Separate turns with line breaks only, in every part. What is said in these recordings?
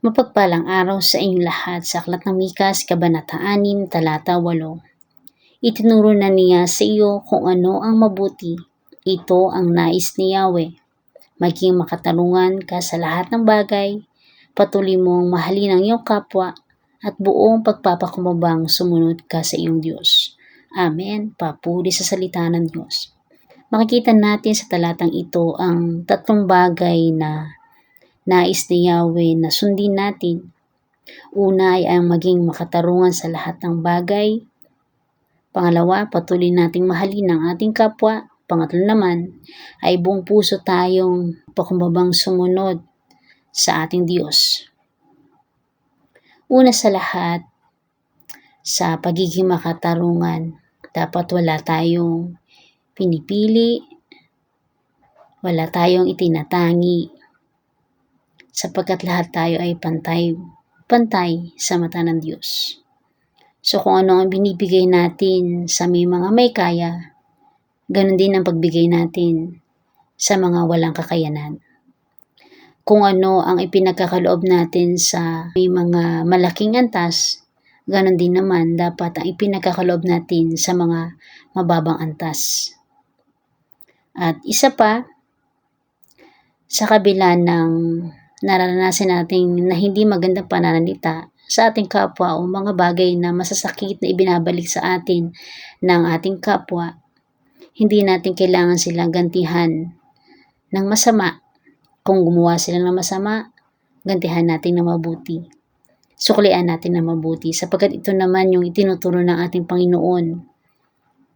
Mapagpalang araw sa inyong lahat. Sa Aklat ng Mikas, Kabanata 6, Talata 8. Itinuro na niya sa iyo kung ano ang mabuti. Ito ang nais ni Yahweh. Maging makatarungan ka sa lahat ng bagay, patuloy mong mahalin ang iyong kapwa, at buong pagpapakumbabang sumunod ka sa iyong Diyos. Amen. Papuri sa salita ng Diyos. Makikita natin sa talatang ito ang tatlong bagay na nais ni Yahweh na sundin natin. Una ay ang maging makatarungan sa lahat ng bagay. Pangalawa, patuloy nating mahalin ang ating kapwa. Pangatlo naman ay buong puso tayong pakumbabang sumunod sa ating Diyos. Una sa lahat, sa pagiging makatarungan, dapat wala tayong pinipili, wala tayong itinatangi, sapagkat lahat tayo ay pantay sa mata ng Diyos. So kung ano ang binibigay natin sa may kaya, ganun din ang pagbigay natin sa mga walang kakayanan. Kung ano ang ipinagkakaloob natin sa may mga malaking antas, ganun din naman dapat ang ipinagkakaloob natin sa mga mababang antas. At isa pa, sa kabila ng nararanasan natin na hindi magandang pananalita sa ating kapwa o mga bagay na masasakit na ibinabalik sa atin ng ating kapwa, hindi natin kailangan silang gantihan ng masama. Kung gumawa sila ng masama, gantihan natin ng mabuti. Suklian natin ng mabuti sapagkat ito naman yung itinuturo ng ating Panginoon.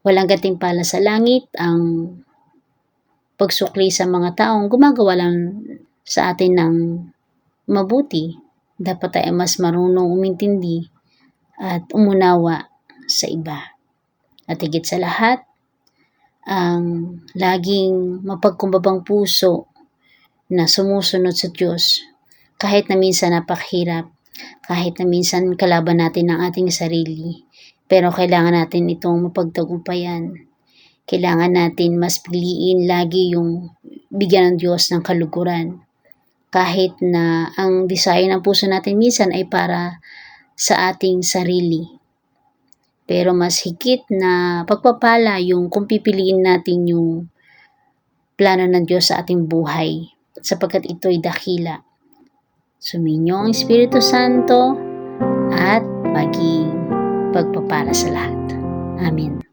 Walang gantimpala sa langit ang pagsukli sa mga taong gumagawa lang sa atin ng mabuti. Dapat tayo mas marunong umintindi at umunawa sa iba. At higit sa lahat, ang laging mapagkumbabang puso na sumusunod sa Diyos kahit na minsan napakahirap, kahit na minsan kalaban natin ang ating sarili, pero kailangan natin itong mapagtagumpayan. Kailangan natin mas piliin lagi yung bigyan ng Diyos ng kaluguran. Kahit na ang desire ng puso natin minsan ay para sa ating sarili. Pero mas higit na pagpapala yung kung pipiliin natin yung plano ng Diyos sa ating buhay, sapagkat ito'y dakila. Suminyo ang Espiritu Santo at maging pagpapala sa lahat. Amen.